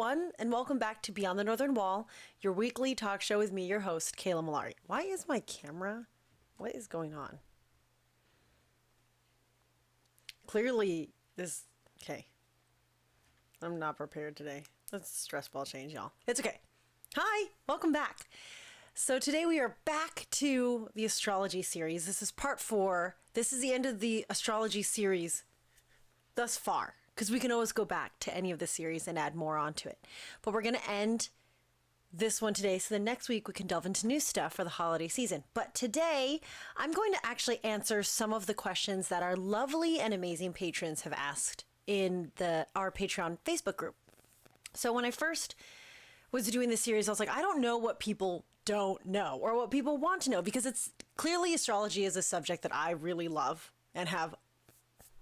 everyone, and welcome back to Beyond the Northern Wall, your weekly talk show with me, your host, Kayla Malari. Why is my camera? What is going on? Clearly, okay. I'm not prepared today. That's a stress ball change, y'all. It's okay. Hi, welcome back. So today we are back to the astrology series. This is part 4. This is the end of the astrology series thus far, because we can always go back to any of the series and add more onto it. But we're going to end this one today, so the next week we can delve into new stuff for the holiday season. But today, I'm going to actually answer some of the questions that our lovely and amazing patrons have asked in our Patreon Facebook group. So when I first was doing this series, I was like, I don't know what people don't know or what people want to know, because it's clearly astrology is a subject that I really love and have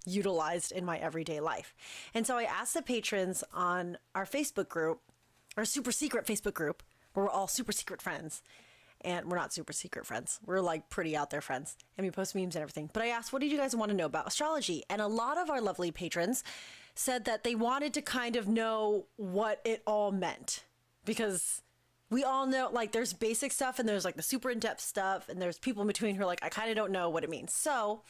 utilized in my everyday life. And so I asked the patrons on our Facebook group, our super secret Facebook group, where we're all super secret friends. And we're not super secret friends. We're like pretty out there friends. And we post memes and everything. But I asked, what did you guys want to know about astrology? And a lot of our lovely patrons said that they wanted to kind of know what it all meant. Because we all know, like, there's basic stuff and there's like the super in-depth stuff. And there's people in between who are like, I kind of don't know what it means. So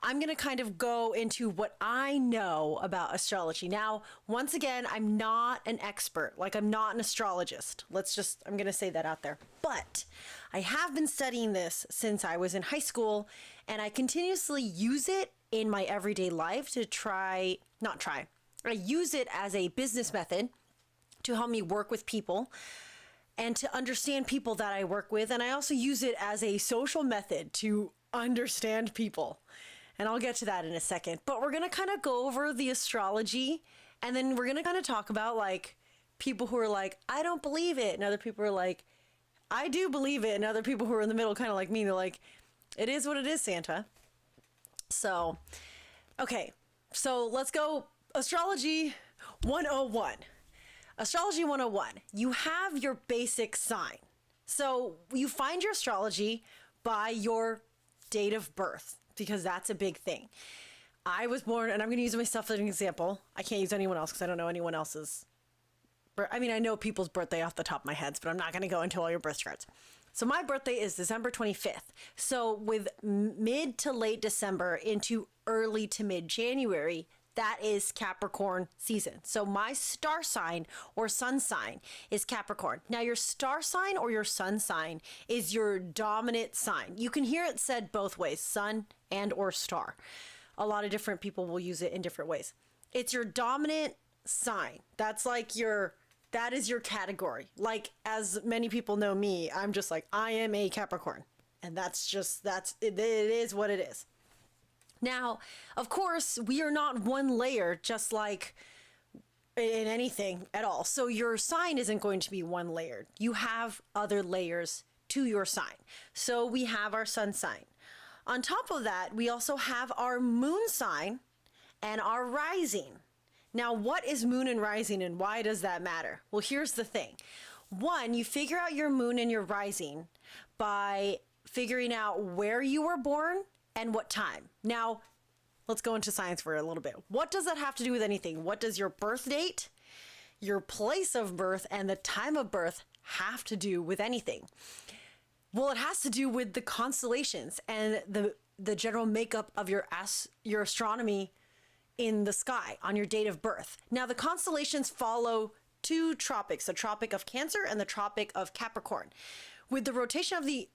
I'm going to kind of go into what I know about astrology. Now, once again, I'm not an expert. Like, I'm not an astrologist. I'm going to say that out there. But I have been studying this since I was in high school, and I continuously use it in my everyday life to I use it as a business method to help me work with people and to understand people that I work with. And I also use it as a social method to understand people. And I'll get to that in a second. But we're going to kind of go over the astrology, and then we're going to kind of talk about like people who are like, I don't believe it. And other people are like, I do believe it. And other people who are in the middle, kind of like me, they're like, it is what it is, Santa. So, okay. So let's go. Astrology 101. Astrology 101. You have your basic sign. So you find your astrology by your date of birth, because that's a big thing. I was born, and I'm going to use myself as an example. I can't use anyone else because I don't know anyone else's. I mean, I know people's birthday off the top of my head, but I'm not going to go into all your birth charts. So my birthday is December 25th. So with mid to late December into early to mid January, that is Capricorn season. So my star sign or sun sign is Capricorn. Now your star sign or your sun sign is your dominant sign. You can hear it said both ways, sun and or star. A lot of different people will use it in different ways. It's your dominant sign. That is your category. Like, as many people know me, I'm just like, I am a Capricorn. And it is what it is. Now, of course, we are not one layer, just like in anything at all. So your sign isn't going to be one layer. You have other layers to your sign. So we have our sun sign. On top of that, we also have our moon sign and our rising. Now, what is moon and rising, and why does that matter? Well, here's the thing. One, you figure out your moon and your rising by figuring out where you were born and what time. Now, let's go into science for a little bit. What does that have to do with anything? What does your birth date, your place of birth, and the time of birth have to do with anything? Well, it has to do with the constellations and the general makeup of your astronomy in the sky on your date of birth. Now, the constellations follow two tropics, the Tropic of Cancer and the Tropic of Capricorn. With the rotation of the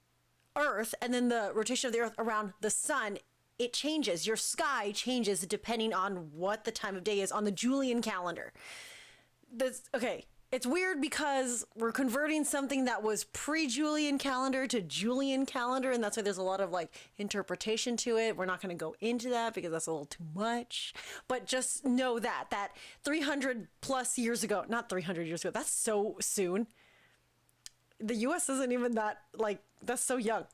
Earth and then the rotation of the Earth around the sun, it changes. Your sky changes depending on what the time of day is on the Julian calendar. It's weird because we're converting something that was pre-Julian calendar to Julian calendar, and that's why there's a lot of like interpretation to it. We're not going to go into that because that's a little too much. But just know that 300 plus years ago, not 300 years ago, that's so soon. The US isn't even that's so young.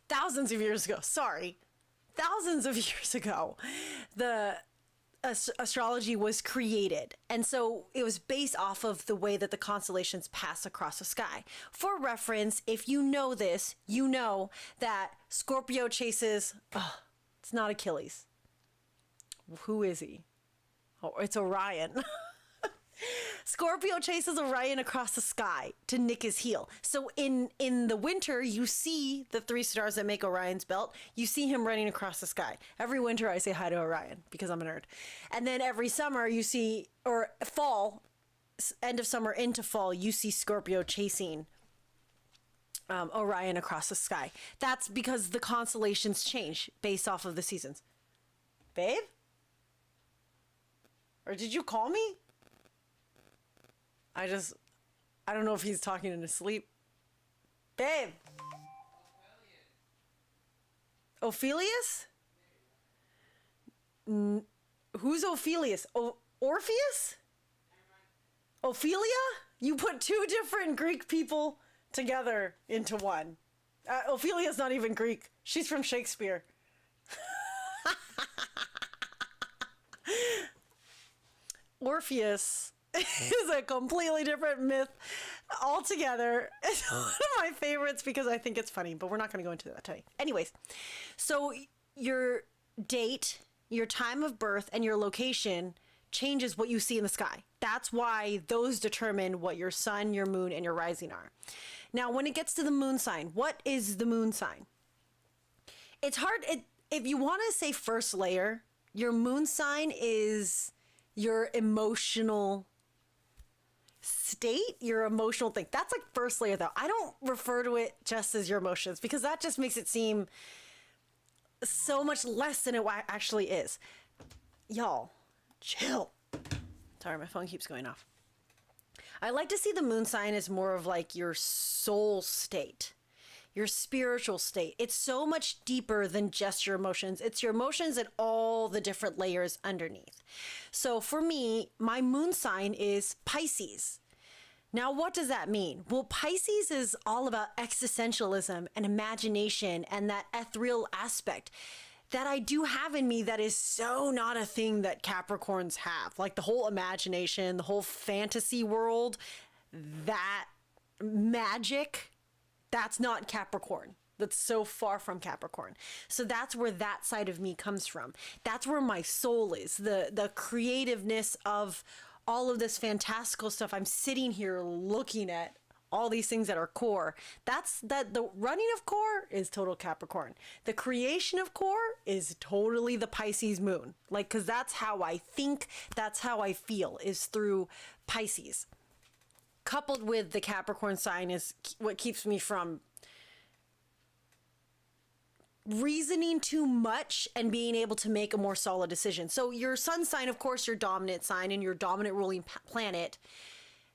Thousands of years ago, the astrology was created. And so it was based off of the way that the constellations pass across the sky. For reference, if you know this, you know that Scorpio chases, it's not Achilles. Who is he? Oh, it's Orion. Scorpio chases Orion across the sky to nick his heel. So in the winter, you see the three stars that make Orion's belt. You see him running across the sky. Every winter, I say hi to Orion because I'm a nerd. And then every summer, you see, or fall, end of summer into fall, you see Scorpio chasing Orion across the sky. That's because the constellations change based off of the seasons. Babe? Or did you call me? I don't know if he's talking in his sleep. Babe. Ophelius? Who's Ophelius? Orpheus? Ophelia? You put two different Greek people together into one. Ophelia's not even Greek. She's from Shakespeare. Orpheus is a completely different myth altogether. It's one of my favorites because I think it's funny, but we're not going to go into that today. Anyways, so your date, your time of birth, and your location changes what you see in the sky. That's why those determine what your sun, your moon, and your rising are. Now, when it gets to the moon sign, what is the moon sign? It's hard. If you want to say first layer, your moon sign is your emotional state, your emotional thing. That's like first layer, though. I don't refer to it just as your emotions because that just makes it seem so much less than it actually is. Y'all, chill. Sorry, my phone keeps going off. I like to see the moon sign as more of like your soul state, your spiritual state. It's so much deeper than just your emotions. It's your emotions and all the different layers underneath. So for me, my moon sign is Pisces. Now, what does that mean? Well, Pisces is all about existentialism and imagination and that ethereal aspect that I do have in me that is so not a thing that Capricorns have. Like the whole imagination, the whole fantasy world, that magic, that's not Capricorn. That's so far from Capricorn. So that's where that side of me comes from. That's where my soul is, the creativeness of all of this fantastical stuff. I'm sitting here looking at all these things that are core. The running of core is total Capricorn. The creation of core is totally the Pisces moon. Like, cause that's how I think, that's how I feel, is through Pisces. Coupled with the Capricorn sign is what keeps me from reasoning too much and being able to make a more solid decision. So your sun sign, of course, your dominant sign and your dominant ruling planet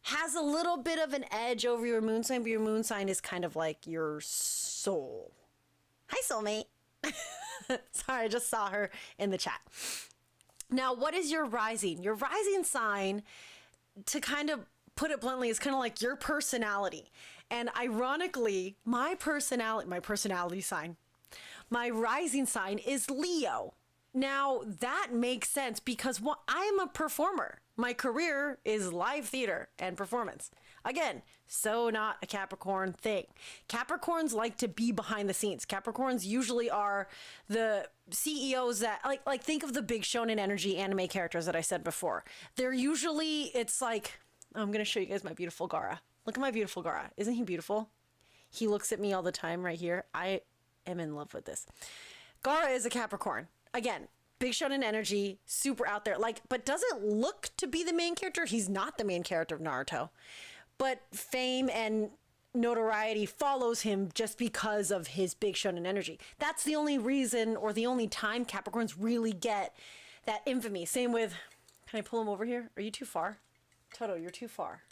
has a little bit of an edge over your moon sign, but your moon sign is kind of like your soul. Hi, soulmate. Sorry, I just saw her in the chat. Now, what is your rising? Your rising sign, to kind of put it bluntly, is kind of like your personality. And ironically, my personality sign, my rising sign is Leo. Now, that makes sense because I am a performer. My career is live theater and performance. Again, so not a Capricorn thing. Capricorns like to be behind the scenes. Capricorns usually are the CEOs that, like think of the big shonen energy anime characters that I said before. They're usually, it's like, I'm going to show you guys my beautiful Gara. Look at my beautiful Gara. Isn't he beautiful? He looks at me all the time right here. I am in love with this. Gara is a Capricorn. Again, big shonen energy, super out there, but doesn't look to be the main character. He's not the main character of Naruto, but fame and notoriety follows him just because of his big shonen energy. That's the only reason or the only time Capricorns really get that infamy. Same with, can I pull him over here? Are you too far? Toto, you're too far.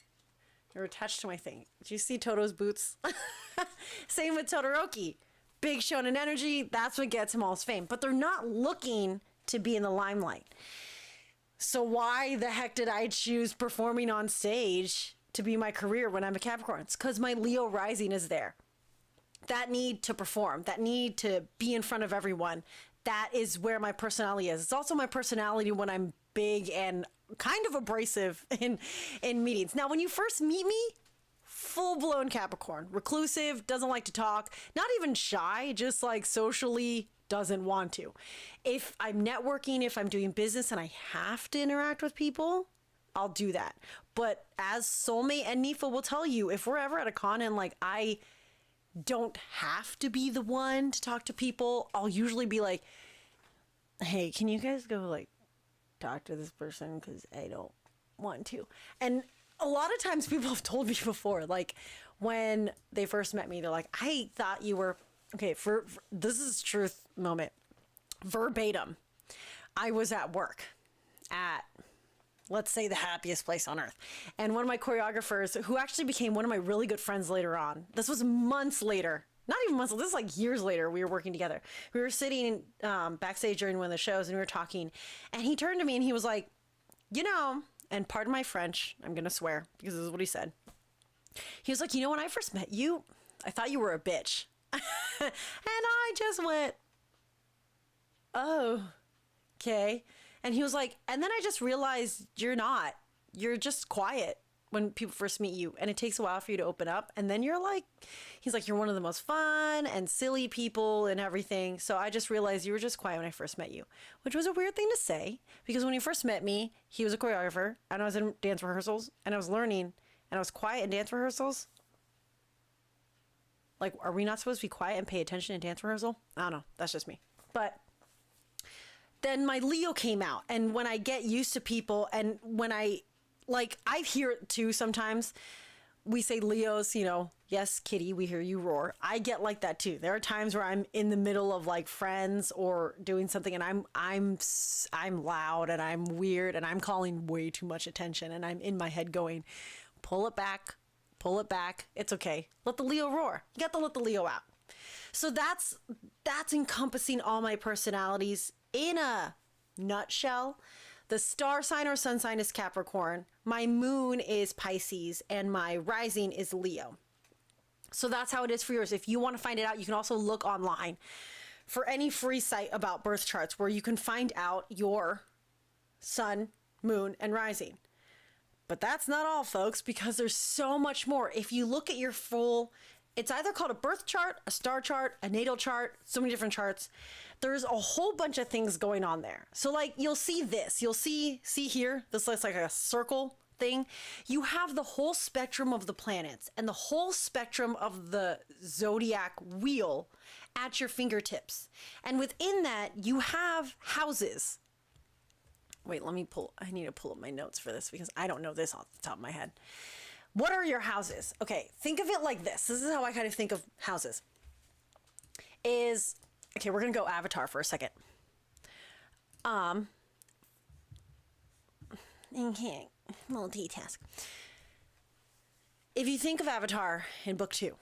You're attached to my thing. Did you see Toto's boots? Same with Todoroki. Big shonen energy, that's what gets him all his fame. But they're not looking to be in the limelight. So why the heck did I choose performing on stage to be my career when I'm a Capricorn? It's because my Leo rising is there. That need to perform, that need to be in front of everyone, that is where my personality is. It's also my personality when I'm big and kind of abrasive in meetings. Now, when you first meet me, full-blown Capricorn, reclusive, doesn't like to talk, not even shy, just like socially doesn't want to. If I'm networking, if I'm doing business and I have to interact with people, I'll do that. But as soulmate and Nifa will tell you, if we're ever at a con and like I don't have to be the one to talk to people, I'll usually be like, hey, can you guys go like talk to this person because I don't want to. And a lot of times people have told me before, like when they first met me, they're like, I thought you were okay. For this is truth moment, verbatim. I was at work at, let's say, the happiest place on earth, and one of my choreographers, who actually became one of my really good friends later on, this was months later, not even months, this is like years later, we were working together. We were sitting backstage during one of the shows and we were talking, and he turned to me and he was like, you know, and pardon my French, I'm gonna swear because this is what he said. He was like, you know, when I first met you, I thought you were a bitch. And I just went, oh, okay. And he was like, and then I just realized you're not. You're just quiet when people first meet you. And it takes a while for you to open up. And then you're like, he's like, you're one of the most fun and silly people and everything. So I just realized you were just quiet when I first met you, which was a weird thing to say because when he first met me, he was a choreographer and I was in dance rehearsals and I was learning and I was quiet in dance rehearsals. Like, are we not supposed to be quiet and pay attention in dance rehearsal? I don't know. That's just me. But then my Leo came out, and when I get used to people and when I hear it too sometimes. We say Leos, you know, yes, kitty, we hear you roar. I get like that too. There are times where I'm in the middle of like friends or doing something and I'm loud and I'm weird and I'm calling way too much attention and I'm in my head going, pull it back. It's okay. Let the Leo roar. You got to let the Leo out. So that's encompassing all my personalities in a nutshell. The star sign or sun sign is Capricorn. My moon is Pisces and my rising is Leo. So that's how it is for yours. If you want to find it out, you can also look online for any free site about birth charts where you can find out your sun, moon, and rising. But that's not all, folks, because there's so much more. If you look at your full, it's either called a birth chart, a star chart, a natal chart, so many different charts. There's a whole bunch of things going on there. So like you'll see this, you'll see here, this looks like a circle thing. You have the whole spectrum of the planets and the whole spectrum of the zodiac wheel at your fingertips. And within that, you have houses. Wait, I need to pull up my notes for this because I don't know this off the top of my head. What are your houses? Okay, think of it like this. This is how I kind of think of houses. Okay, we're going to go Avatar for a second. Okay, multitask. If you think of Avatar in book 2,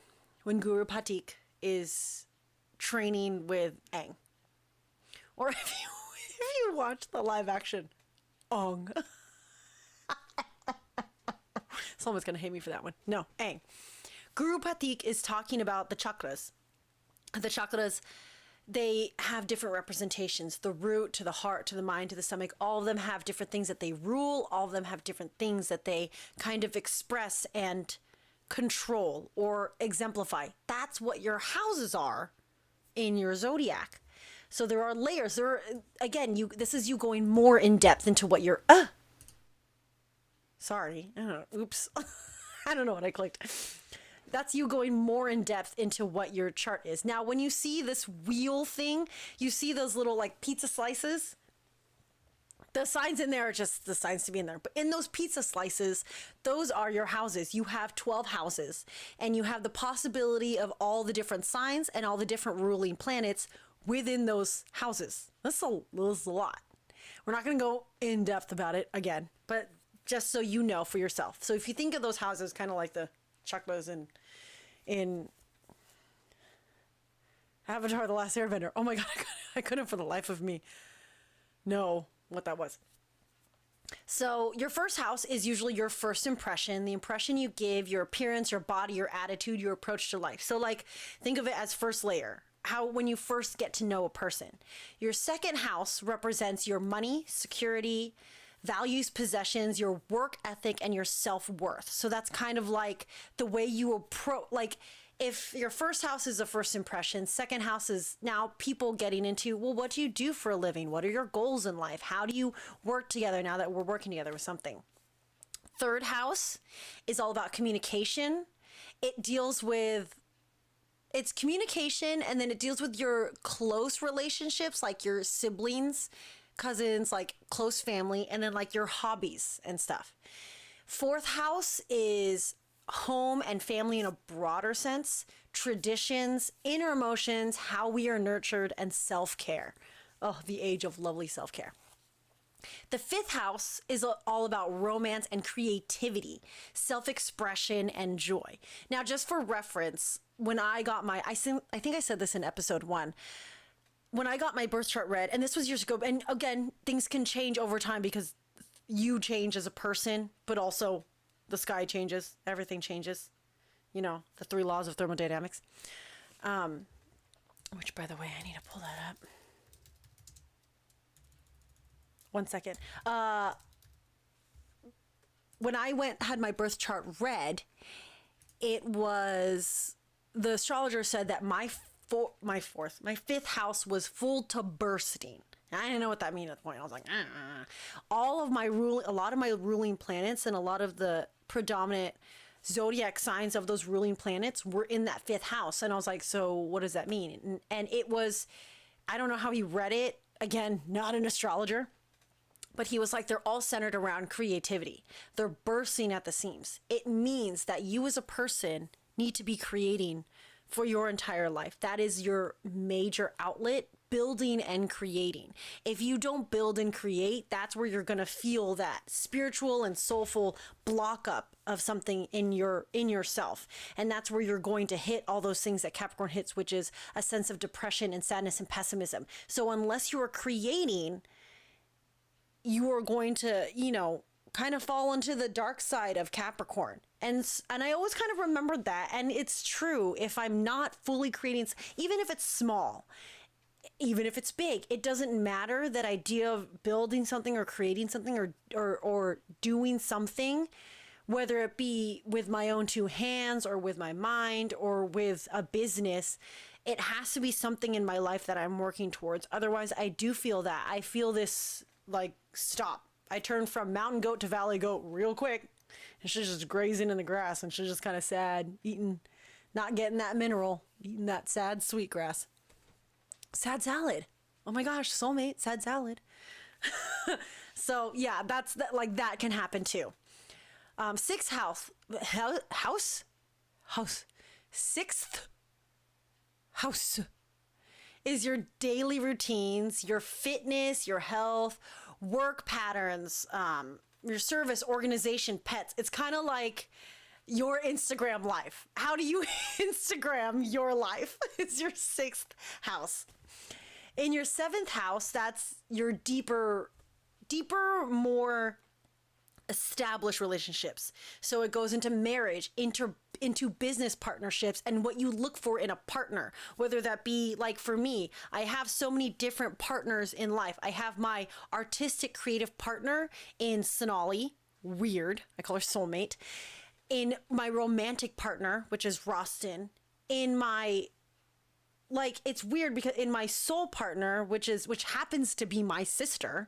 when Guru Patik is training with Aang, or if you watch the live action Ong. Someone's going to hate me for that one. No, Aang. Guru Patik is talking about the chakras. The chakras, they have different representations. The root to the heart, to the mind, to the stomach. All of them have different things that they rule. All of them have different things that they kind of express and control or exemplify. That's what your houses are in your zodiac. So there are layers. This is you going more in depth into what you're... Sorry. Oops. I don't know what I clicked. That's you going more in depth into what your chart is. Now, when you see this wheel thing, you see those little like pizza slices. The signs in there are just the signs to be in there. But in those pizza slices, those are your houses. You have 12 houses and you have the possibility of all the different signs and all the different ruling planets within those houses. This is a lot. We're not going to go in depth about it again, but just so you know for yourself. So if you think of those houses kind of like the chakras in Avatar: The Last Airbender. Oh my God, I couldn't for the life of me know what that was. So your first house is usually your first impression, the impression you give, your appearance, your body, your attitude, your approach to life. So like think of it as first layer. When you first get to know a person. Your second house represents your money, security, values, possessions, your work ethic, and your self-worth. So that's kind of like the way you approach, like if your first house is a first impression, second house is now people getting into, well, what do you do for a living? What are your goals in life? How do you work together now that we're working together with something? Third house is all about communication. It deals with it's communication, and then it deals with your close relationships, like your siblings, cousins, like close family, and then like your hobbies and stuff. Fourth house is home and family in a broader sense, traditions, inner emotions, how we are nurtured, and self-care. Oh, the age of lovely self-care. The fifth house is all about romance and creativity, self-expression, and joy. Now, just for reference, when I got my, I think I said this in episode 1, when I got my birth chart read, and this was years ago, and again, things can change over time because you change as a person, but also the sky changes, everything changes, you know, the 3 laws of thermodynamics, which, by the way, I need to pull that up. 1 second. When I had my birth chart read, it was, the astrologer said that my fifth house was full to bursting. I didn't know what that meant at the point. I was like, all of my a lot of my ruling planets and a lot of the predominant zodiac signs of those ruling planets were in that fifth house. And I was like, so what does that mean? And it was, I don't know how he read it. Again, not an astrologer. But he was like, they're all centered around creativity. They're bursting at the seams. It means that you as a person need to be creating for your entire life. That is your major outlet, building and creating. If you don't build and create, that's where you're going to feel that spiritual and soulful block up of something in yourself. And that's where you're going to hit all those things that Capricorn hits, which is a sense of depression and sadness and pessimism. So unless you are creating, you are going to, you know, kind of fall into the dark side of Capricorn. And I always kind of remembered that. And it's true. If I'm not fully creating, even if it's small, even if it's big, it doesn't matter. That idea of building something or creating something or doing something, whether it be with my own 2 hands or with my mind or with a business, it has to be something in my life that I'm working towards. Otherwise, I do feel that. I feel this like stop. I turned from mountain goat to valley goat real quick. And she's just grazing in the grass, and she's just kind of sad, eating, not getting that mineral, eating that sad sweet grass. Sad salad. Oh my gosh, soulmate, sad salad. So yeah, like that can happen too. Sixth house. Sixth house is your daily routines, your fitness, your health, work patterns, your service, organization, pets. It's kind of like your Instagram life. How do you Instagram your life? It's your sixth house. In your seventh house, that's your deeper, more established relationships. So it goes into marriage, into business partnerships, and what you look for in a partner, whether that be, like for me, I have so many different partners in life. I have my artistic creative partner in Sonali, weird, I call her soulmate, in my romantic partner, which is Rostin, in my, like, it's weird because in my soul partner, which happens to be my sister,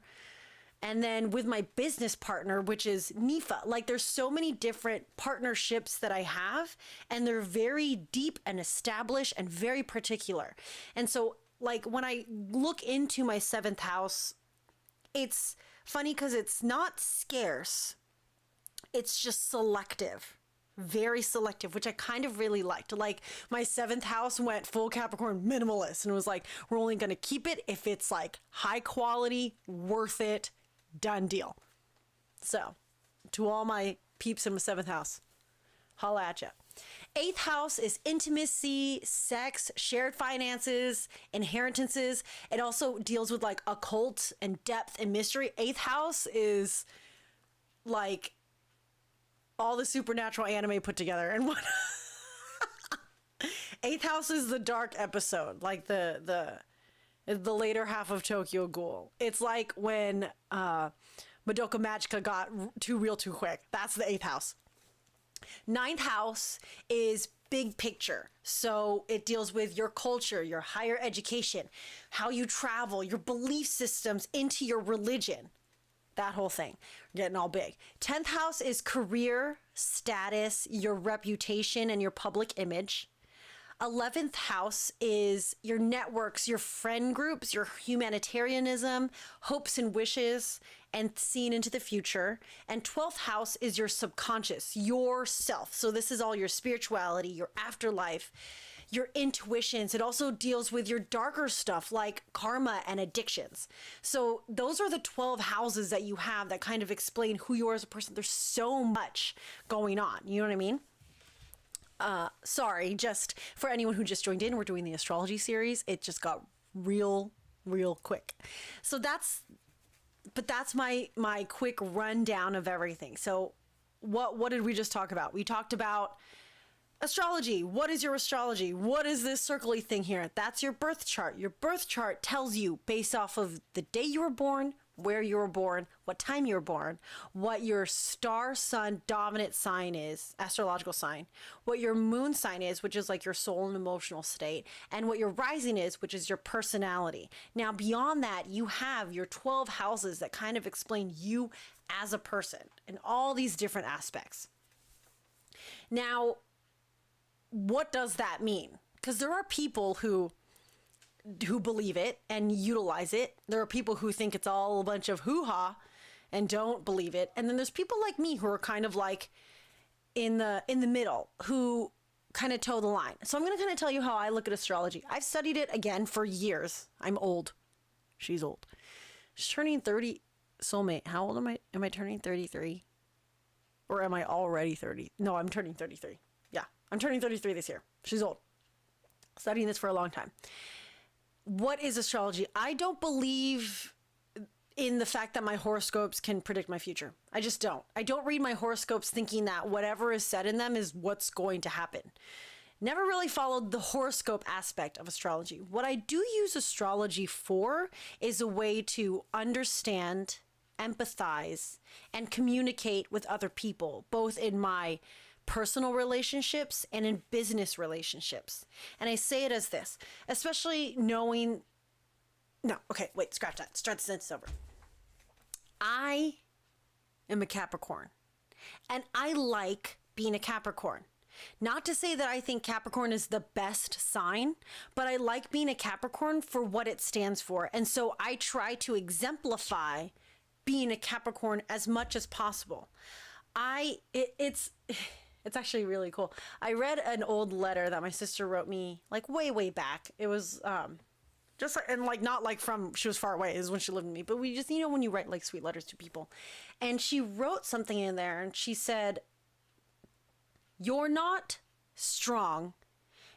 and then with my business partner, which is Nifa. Like, there's so many different partnerships that I have, and they're very deep and established and very particular. And so, like, when I look into my seventh house, it's funny because it's not scarce. It's just selective, very selective, which I kind of really liked. Like, my seventh house went full Capricorn minimalist, and it was like, we're only going to keep it if it's like high quality, worth it, done deal. So, to all my peeps in my seventh house, holla at ya. Eighth house is intimacy, sex, shared finances, inheritances. It also deals with like occult and depth and mystery. Eighth house is like all the supernatural anime put together in one. Eighth house is the dark episode, like the later half of Tokyo Ghoul. It's like when Madoka Magica got too real too quick. That's the eighth house. Ninth house is big picture. So it deals with your culture, your higher education, how you travel, your belief systems into your religion. that whole thing, getting all big. 10th house is career, status, your reputation, and your public image. 11th house is your networks, your friend groups, your humanitarianism, hopes and wishes, and seeing into the future. And 12th house is your subconscious, yourself. So this is all your spirituality, your afterlife, your intuitions. It also deals with your darker stuff like karma and addictions. So those are the 12 houses that you have that kind of explain who you are as a person. There's so much going on. You know what I mean? Sorry, just for anyone who just joined in, we're doing the astrology series. It just got real quick. So that's my quick rundown of everything. So what did we just talk about? We talked about astrology. What is your astrology? What is this circly thing here? That's your birth chart. Your birth chart tells you based off of the day you were born, where you were born, what time you were born, what your star sun dominant sign is, astrological sign, what your moon sign is, which is like your soul and emotional state, and what your rising is, which is your personality. Now, beyond that, you have your 12 houses that kind of explain you as a person in all these different aspects. Now, what does that mean? Because there are people who believe it and utilize it. There are people who think it's all a bunch of hoo-ha and don't believe it. And then there's people like me who are kind of like in the middle, who kind of toe the line. So I'm going to kind of tell you how I look at astrology. I've studied it again for years. I'm old. She's old. She's turning 30. Soulmate, how old am I? Am I turning 33? Or am I already 30? No, I'm turning 33. Yeah, I'm turning 33 this year. She's old. Studying this for a long time. What is astrology? I don't believe in the fact that my horoscopes can predict my future. I just don't. I don't read my horoscopes thinking that whatever is said in them is what's going to happen. Never really followed the horoscope aspect of astrology. What I do use astrology for is a way to understand, empathize, and communicate with other people, both in my personal relationships and in business relationships. And I say it as this, especially knowing, no, okay, wait, scratch that. Start the sentence over. I am a Capricorn, and I like being a Capricorn. Not to say that I think Capricorn is the best sign, but I like being a Capricorn for what it stands for. And so I try to exemplify being a Capricorn as much as possible. It's actually really cool. I read an old letter that my sister wrote me like way back. It was just and like not like from she was far away, is when she lived with me, but we just, you know, when you write like sweet letters to people. And she wrote something in there and she said, "You're not strong.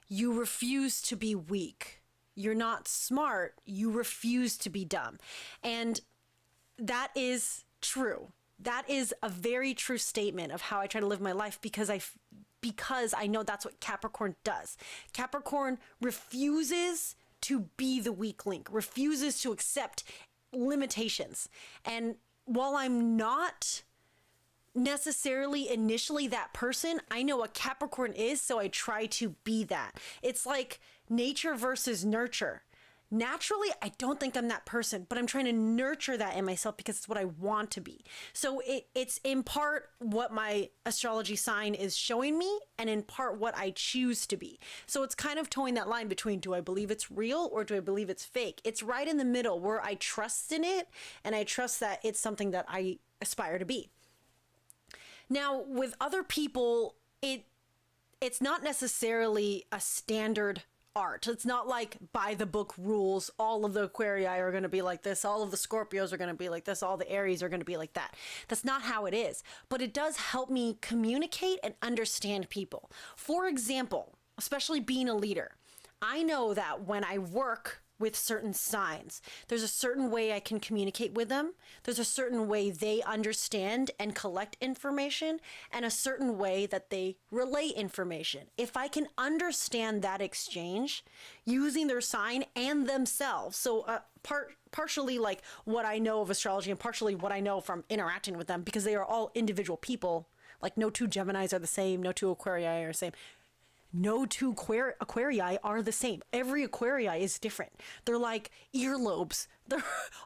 You refuse to be weak. You're not smart. You refuse to be dumb." And that is true. That is a very true statement of how I try to live my life, because I know that's what Capricorn does. Capricorn refuses to be the weak link, refuses to accept limitations. And while I'm not necessarily initially that person, I know what Capricorn is, so I try to be that. It's like nature versus nurture. Naturally, I don't think I'm that person, but I'm trying to nurture that in myself because it's what I want to be. So it's in part what my astrology sign is showing me, and in part what I choose to be. So it's kind of towing that line between, do I believe it's real or do I believe it's fake? It's right in the middle where I trust in it, and I trust that it's something that I aspire to be. Now, with other people, it's not necessarily a standard art. It's not like by the book rules, all of the Aquarii are going to be like this, all of the Scorpios are going to be like this, all the Aries are going to be like that. That's not how it is. But it does help me communicate and understand people. For example, especially being a leader, I know that when I work with certain signs, there's a certain way I can communicate with them. There's a certain way they understand and collect information, and a certain way that they relay information. If I can understand that exchange using their sign and themselves, so partially like what I know of astrology and partially what I know from interacting with them, because they are all individual people. Like no two Geminis are the same, no two Aquarii are the same. No two Aquarii are the same. Every Aquarii is different. They're like earlobes.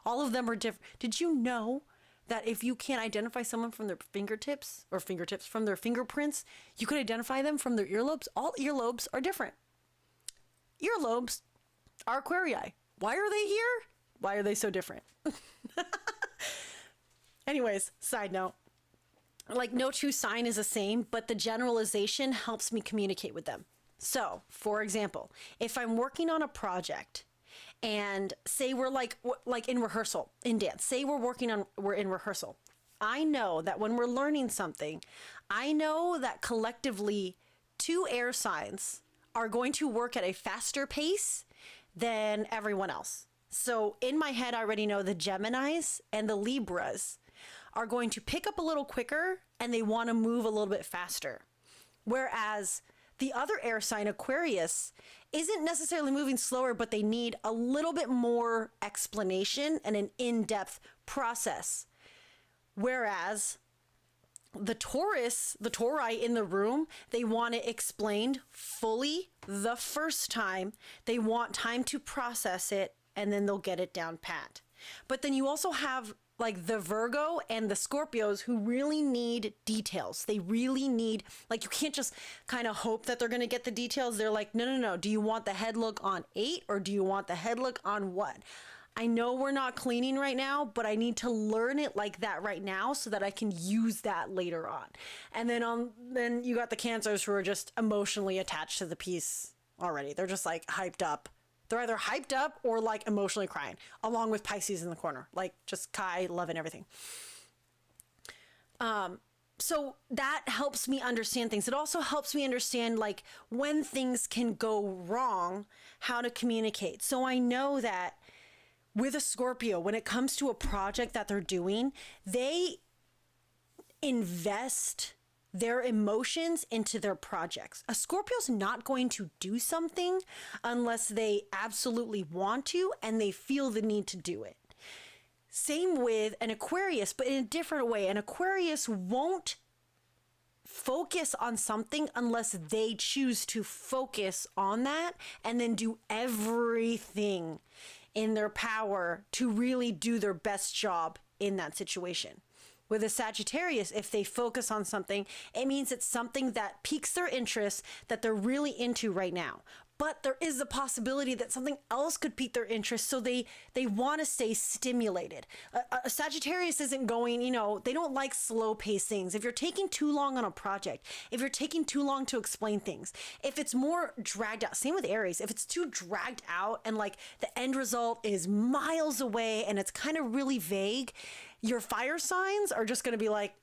All of them are different. Did you know that if you can't identify someone from their fingertips from their fingerprints, you could identify them from their earlobes. All earlobes are different. Earlobes are aquarii. Why are they here? Why are they so different? Anyways, side note. Like, no true sign is the same, but the generalization helps me communicate with them. So, for example, if I'm working on a project and say we're like in rehearsal, in dance, say we're in rehearsal. I know that when we're learning something, I know that collectively 2 air signs are going to work at a faster pace than everyone else. So in my head, I already know the Geminis and the Libras are going to pick up a little quicker and they want to move a little bit faster. Whereas the other air sign, Aquarius, isn't necessarily moving slower, but they need a little bit more explanation and an in-depth process. Whereas the Tauri in the room, they want it explained fully the first time. They want time to process it, and then they'll get it down pat. But then you also have like the Virgo and the Scorpios who really need details. They really need, like, you can't just kind of hope that they're going to get the details. They're like, no. Do you want the head look on 8 or do you want the head look on what? I know we're not cleaning right now, but I need to learn it like that right now so that I can use that later on. And then you got the Cancers who are just emotionally attached to the piece already. They're just like hyped up. They're either hyped up or like emotionally crying, along with Pisces in the corner, like just Kai, love and everything. So that helps me understand things. It also helps me understand like when things can go wrong, how to communicate. So I know that with a Scorpio, when it comes to a project that they're doing, they invest their emotions into their projects. A Scorpio's not going to do something unless they absolutely want to and they feel the need to do it. Same with an Aquarius, but in a different way. An Aquarius won't focus on something unless they choose to focus on that and then do everything in their power to really do their best job in that situation. With a Sagittarius, if they focus on something, it means it's something that piques their interest, that they're really into right now. But there is the possibility that something else could pique their interest, so they want to stay stimulated. A Sagittarius isn't going, they don't like slow paced things. If you're taking too long on a project, if you're taking too long to explain things, if it's more dragged out, same with Aries, if it's too dragged out and like the end result is miles away and it's kind of really vague, your fire signs are just going to be like,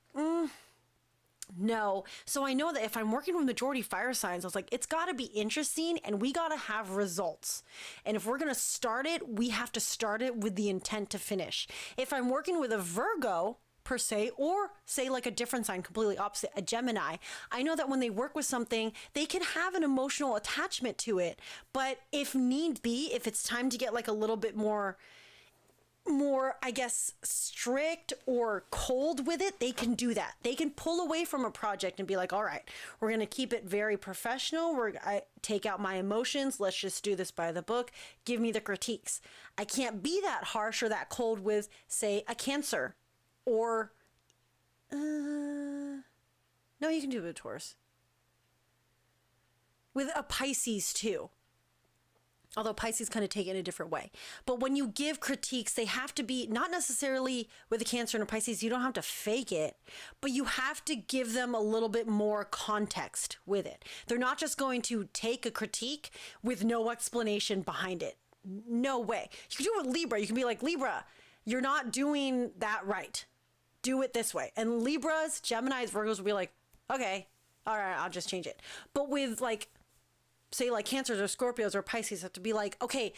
no. So I know that if I'm working with majority fire signs, I was like, it's got to be interesting and we got to have results. And if we're going to start it, we have to start it with the intent to finish. If I'm working with a Virgo per se, or say like a different sign, completely opposite, a Gemini, I know that when they work with something, they can have an emotional attachment to it. But if need be, if it's time to get like a little bit more, I guess, strict or cold with it, they can do that. They can pull away from a project and be like, all right, we're going to keep it very professional. I take out my emotions. Let's just do this by the book. Give me the critiques. I can't be that harsh or that cold with, say, a Cancer or, no, you can do it with Taurus. With a Pisces too. Although Pisces kind of take it in a different way. But when you give critiques, they have to be, not necessarily with a Cancer and a Pisces, you don't have to fake it, but you have to give them a little bit more context with it. They're not just going to take a critique with no explanation behind it. No way. You can do it with Libra. You can be like, Libra, you're not doing that right. Do it this way. And Libras, Geminis, Virgos will be like, okay, all right, I'll just change it. But with like, say like Cancers or Scorpios or Pisces have to be like, okay,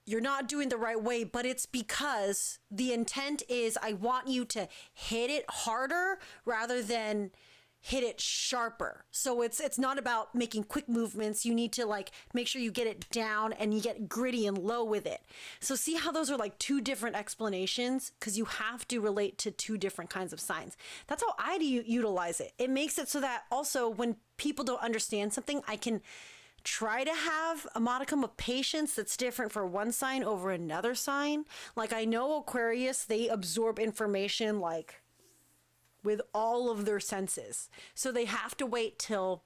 you're not doing the right way, but it's because the intent is I want you to hit it harder rather than hit it sharper. So it's not about making quick movements. You need to like make sure you get it down and you get gritty and low with it. So see how those are like two different explanations, because you have to relate to two different kinds of signs. That's how I utilize it. It makes it so that also when people don't understand something, I can try to have a modicum of patience that's different for one sign over another sign. Like I know Aquarius, they absorb information like with all of their senses. So they have to wait till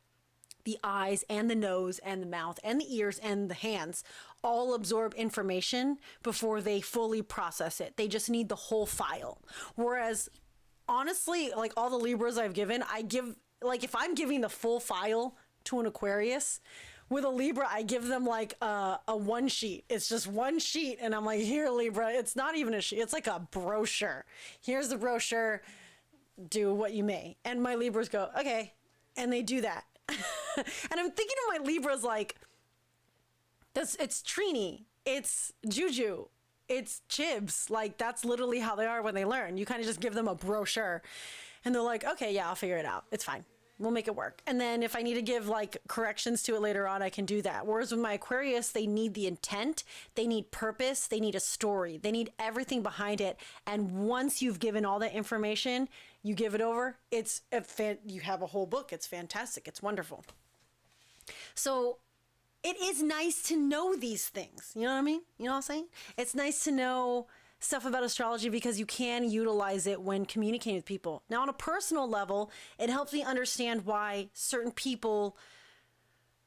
the eyes and the nose and the mouth and the ears and the hands all absorb information before they fully process it. They just need the whole file. Whereas honestly, like all the Libras I've given, I give, like if I'm giving the full file to an Aquarius, with a Libra, I give them like a one sheet. It's just one sheet. And I'm like, here, Libra, it's not even a sheet. It's like a brochure. Here's the brochure. Do what you may. And my Libras go, okay. And they do that. And I'm thinking of my Libras like, it's Trini. It's Juju. It's Chibs. Like that's literally how they are when they learn. You kind of just give them a brochure and they're like, okay, yeah, I'll figure it out. It's fine. We'll make it work. And then if I need to give like corrections to it later on, I can do that. Whereas with my Aquarius, they need the intent, they need purpose, they need a story, they need everything behind it. And once you've given all that information, you give it over, you have a whole book. It's fantastic. It's wonderful. So it is nice to know these things. You know what I mean? You know what I'm saying? It's nice to know stuff about astrology because you can utilize it when communicating with people. Now, on a personal level, it helps me understand why certain people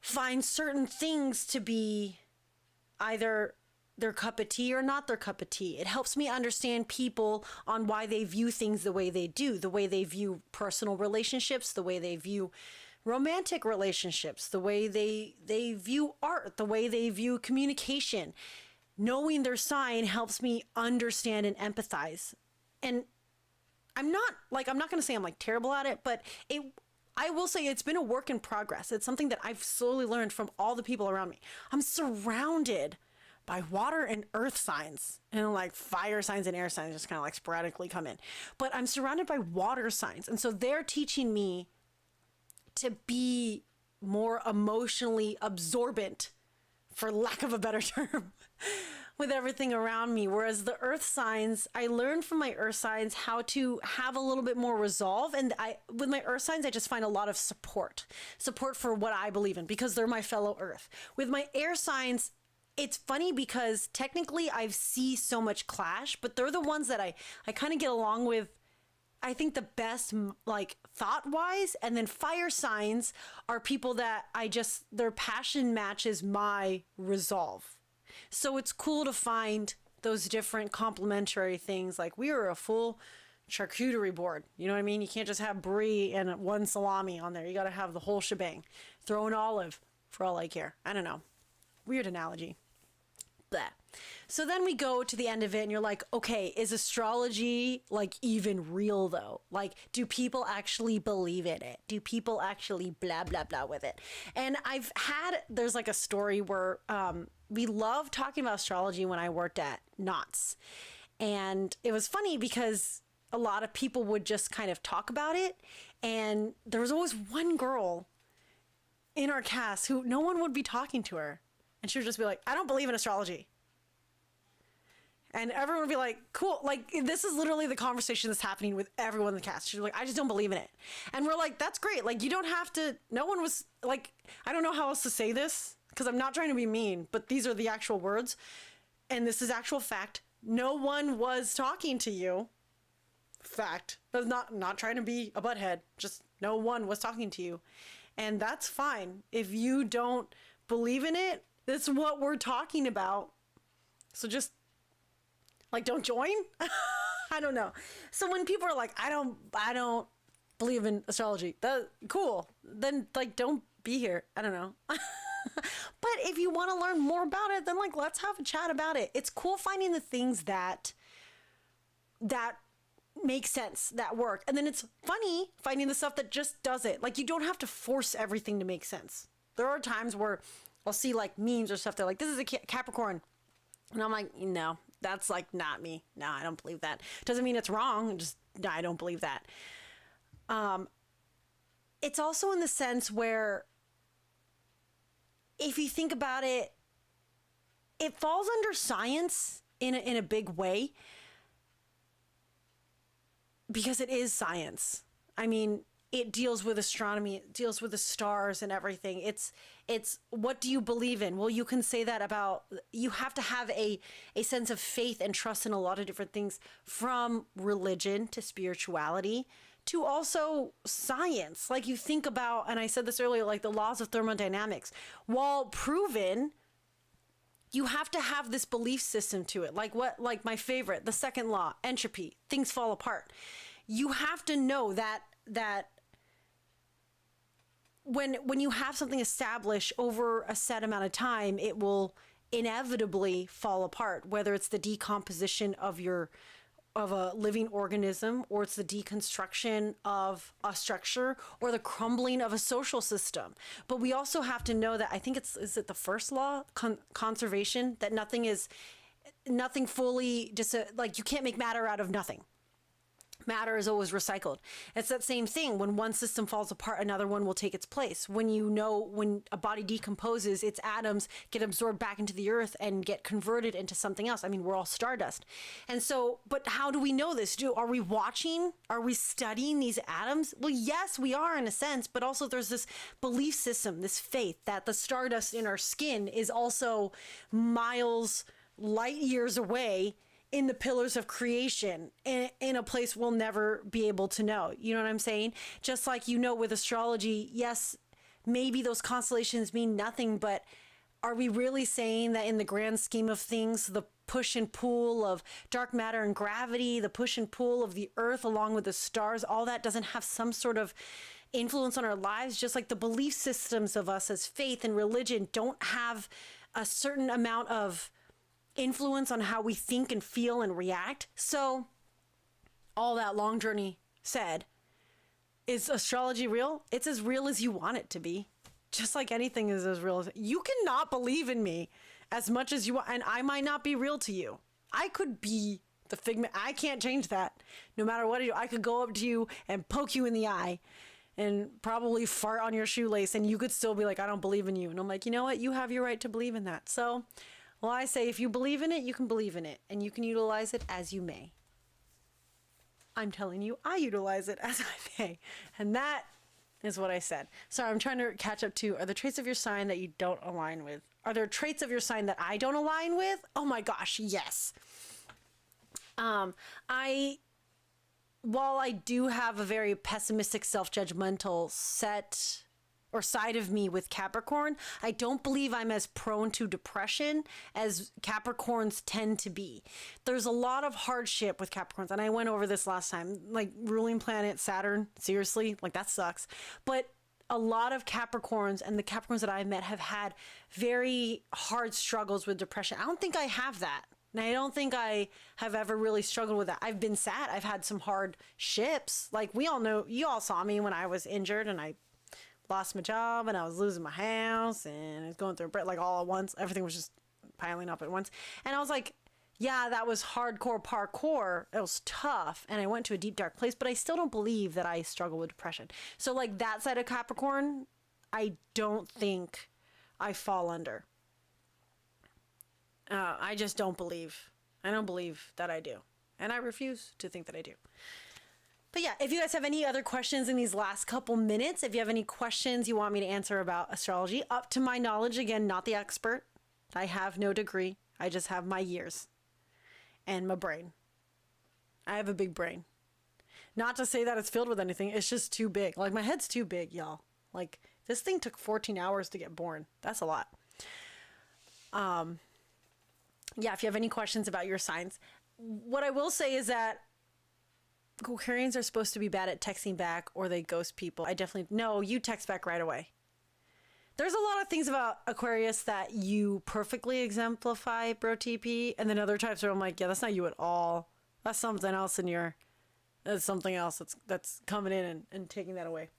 find certain things to be either their cup of tea or not their cup of tea. It helps me understand people on why they view things the way they do, the way they view personal relationships, the way they view romantic relationships, the way they view art, the way they view communication. Knowing their sign helps me understand and empathize. And I'm not going to say I'm like terrible at it, but I will say it's been a work in progress. It's something that I've slowly learned from all the people around me. I'm surrounded by water and earth signs, and like fire signs and air signs just kind of like sporadically come in. But I'm surrounded by water signs. And so they're teaching me to be more emotionally absorbent, for lack of a better term, with everything around me. Whereas the earth signs, I learned from my earth signs how to have a little bit more resolve. And with my earth signs, I just find a lot of support for what I believe in because they're my fellow earth. With my air signs, it's funny because technically I see so much clash, but they're the ones that I kind of get along with, I think the best, like thought wise. And then fire signs are people that their passion matches my resolve. So it's cool to find those different complementary things. Like we are a full charcuterie board. You know what I mean? You can't just have brie and one salami on there. You got to have the whole shebang. Throw an olive for all I care. I don't know. Weird analogy. Blah. So then we go to the end of it and you're like, okay, is astrology like even real though? Like, do people actually believe in it? Do people actually blah, blah, blah with it? And there's like a story where we loved talking about astrology when I worked at Knott's. And it was funny because a lot of people would just kind of talk about it. And there was always one girl in our cast who no one would be talking to her. And she would just be like, I don't believe in astrology. And everyone would be like, cool. Like, this is literally the conversation that's happening with everyone in the cast. She's like, I just don't believe in it. And we're like, that's great. Like, you don't have to, no one was like, I don't know how else to say this because I'm not trying to be mean, but these are the actual words. And this is actual fact. No one was talking to you. Fact. But not trying to be a butthead. Just no one was talking to you. And that's fine. If you don't believe in it, that's what we're talking about. So just like, don't join. I don't know. So when people are like, I don't believe in astrology, cool. Then like, don't be here. I don't know. But if you want to learn more about it, then like, let's have a chat about it. It's cool finding the things that make sense, that work. And then it's funny finding the stuff that just doesn't. Like, you don't have to force everything to make sense. There are times where I'll see like memes or stuff. They're like, this is a Capricorn. And I'm like, no, that's like not me. No, I don't believe that. Doesn't mean it's wrong. Just, no, I don't believe that. It's also in the sense where if you think about it, it falls under science in a big way because it is science. I mean, it deals with astronomy, it deals with the stars and everything. It's what do you believe in? Well, you can say that about, you have to have a sense of faith and trust in a lot of different things, from religion to spirituality to also science. Like you think about, and I said this earlier, like the laws of thermodynamics, while proven, you have to have this belief system to it. Like my favorite, the second law, entropy, things fall apart. You have to know that when you have something established over a set amount of time, it will inevitably fall apart, whether it's the decomposition of a living organism, or it's the deconstruction of a structure, or the crumbling of a social system. But we also have to know that, I think is it the first law, conservation, that nothing fully, just like you can't make matter out of nothing. Matter is always recycled. It's that same thing. When one system falls apart, another one will take its place. When a body decomposes, its atoms get absorbed back into the earth and get converted into something else. I mean, we're all stardust. And so, but how do we know this? Are we watching? Are we studying these atoms? Well, yes, we are in a sense, but also there's this belief system, this faith that the stardust in our skin is also light years away in the pillars of creation, in a place we'll never be able to know. You know what I'm saying? Just like, with astrology, yes, maybe those constellations mean nothing, but are we really saying that in the grand scheme of things, the push and pull of dark matter and gravity, the push and pull of the earth along with the stars, all that doesn't have some sort of influence on our lives? Just like the belief systems of us as faith and religion don't have a certain amount of influence on how we think and feel and react. So all that long journey said, is astrology real? It's as real as you want it to be. Just like anything is as real as you cannot believe in me as much as you want, and I might not be real to you. I could be the figment. I can't change that. No matter what I do, I could go up to you and poke you in the eye and probably fart on your shoelace, and you could still be like, I don't believe in you. And I'm like, you know what? You have your right to believe in that. So, well, I say, if you believe in it, you can believe in it, and you can utilize it as you may. I'm telling you, I utilize it as I may. And that is what I said. Sorry, I'm trying to catch up to, are there traits of your sign that you don't align with? Are there traits of your sign that I don't align with? Oh my gosh, yes. While I do have a very pessimistic, self-judgmental set or side of me with Capricorn, I don't believe I'm as prone to depression as Capricorns tend to be. There's a lot of hardship with Capricorns, and I went over this last time, like ruling planet Saturn, seriously, like that sucks. But a lot of Capricorns, and the Capricorns that I've met, have had very hard struggles with depression. I don't think I have that. And I don't think I have ever really struggled with that. I've been sad. I've had some hard ships. Like, we all know, you all saw me when I was injured and I lost my job and I was losing my house and I was going through like all at once. Everything was just piling up at once. And I was like, yeah, that was hardcore parkour. It was tough. And I went to a deep, dark place, but I still don't believe that I struggle with depression. So like that side of Capricorn, I don't think I fall under. I just don't believe. I don't believe that I do. And I refuse to think that I do. But yeah, if you guys have any other questions in these last couple minutes, if you have any questions you want me to answer about astrology, up to my knowledge, again, not the expert. I have no degree. I just have my years and my brain. I have a big brain. Not to say that it's filled with anything. It's just too big. Like, my head's too big, y'all. Like, this thing took 14 hours to get born. That's a lot. Yeah, if you have any questions about your signs, what I will say is that Aquarians are supposed to be bad at texting back, or they ghost people. No, you text back right away. There's a lot of things about Aquarius that you perfectly exemplify, bro TP, and then other types where I'm like, yeah, that's not you at all. That's something else that's something else that's coming in and taking that away.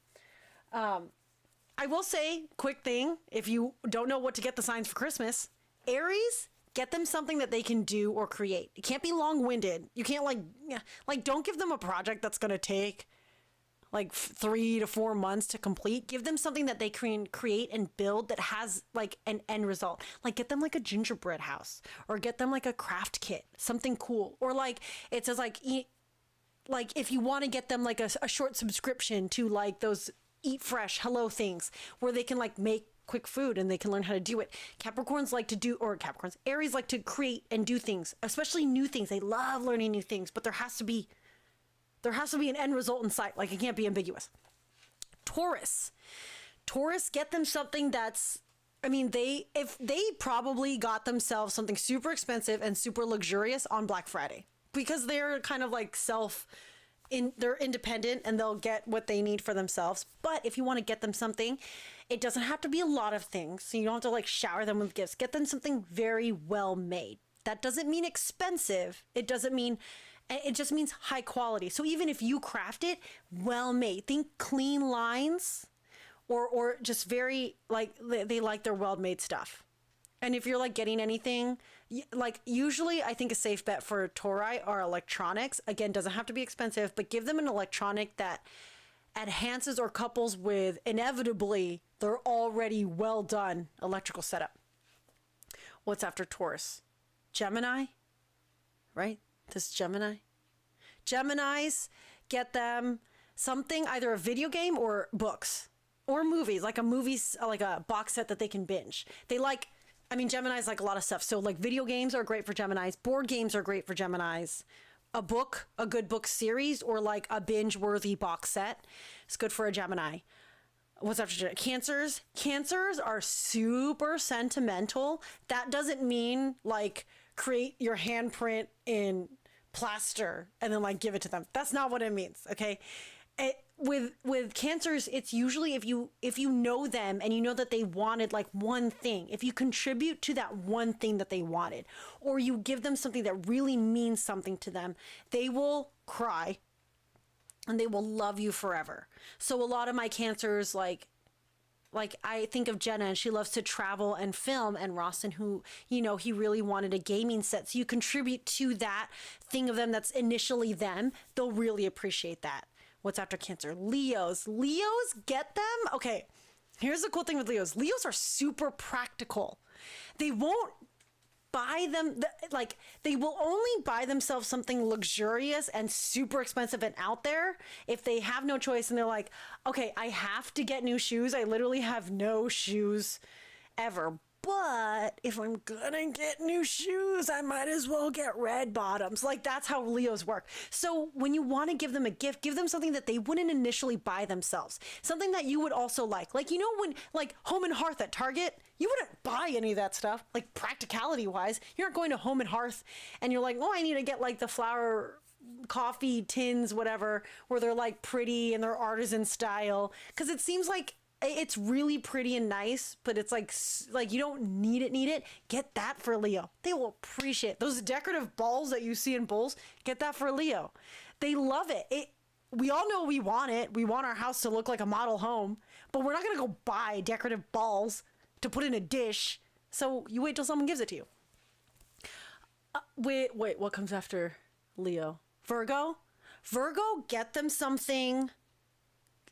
I will say, quick thing, if you don't know what to get the signs for Christmas, Aries, get them something that they can do or create. It can't be long-winded. You can't don't give them a project that's going to take like 3 to 4 months to complete. Give them something that they can create and build that has like an end result. Like, get them like a gingerbread house, or get them like a craft kit, something cool. Or like, it says like, like if you want to get them like a short subscription to like those Eat Fresh Hello things where they can like make quick food and they can learn how to do it. Capricorns like to do, or Capricorns, Aries like to create and do things, especially new things. They love learning new things, but there has to be an end result in sight. Like it can't be ambiguous. Taurus, get them something that's, I mean, if they probably got themselves something super expensive and super luxurious on Black Friday because they're kind of like they're independent and they'll get what they need for themselves. But if you want to get them something, it doesn't have to be a lot of things. So you don't have to like shower them with gifts. Get them something very well made. That doesn't mean expensive. It just means high quality. So even if you craft it, well made. Think clean lines or just very like they like their well made stuff. And if you're like getting anything, like usually I think a safe bet for Tauri are electronics. Again, doesn't have to be expensive, but give them an electronic that enhances or couples with inevitably their already well done electrical setup. What's after Taurus? Gemini, right? This Gemini. Geminis, get them something, either a video game or books or movies, like a box set that they can binge. Geminis like a lot of stuff. So like video games are great for Geminis. Board games are great for Geminis. A good book series or like a binge worthy box set is good for a Gemini. What's after Cancers? Cancers are super sentimental. That doesn't mean like create your handprint in plaster and then like give it to them. That's not what it means. Okay. With Cancers, it's usually if you know them and you know that they wanted like one thing, if you contribute to that one thing that they wanted, or you give them something that really means something to them, they will cry and they will love you forever. So a lot of my Cancers, like I think of Jenna and she loves to travel and film, and Rawson, who, he really wanted a gaming set. So you contribute to that thing of them that's initially them, they'll really appreciate that. What's after Cancer? Leos, get them. Okay. Here's the cool thing with Leos. Leos are super practical. They won't buy them. They will only buy themselves something luxurious and super expensive and out there if they have no choice. And they're like, okay, I have to get new shoes. I literally have no shoes ever. But if I'm gonna get new shoes, I might as well get red bottoms. Like that's how Leos work. So when you want to give them a gift, give them something that they wouldn't initially buy themselves. Something that you would also like. Like, when like Home and Hearth at Target, you wouldn't buy any of that stuff. Like practicality wise, you're not going to Home and Hearth and you're like, oh, I need to get like the flour coffee tins, whatever, where they're like pretty and they're artisan style. Cause it seems like it's really pretty and nice, but it's like you don't need it. Get that for Leo. They will appreciate those decorative balls that you see in bowls. Get that for Leo. They love it. We all know we want it. We want our house to look like a model home, but we're not going to go buy decorative balls to put in a dish. So you wait till someone gives it to you. Wait, what comes after Leo? Virgo, get them something.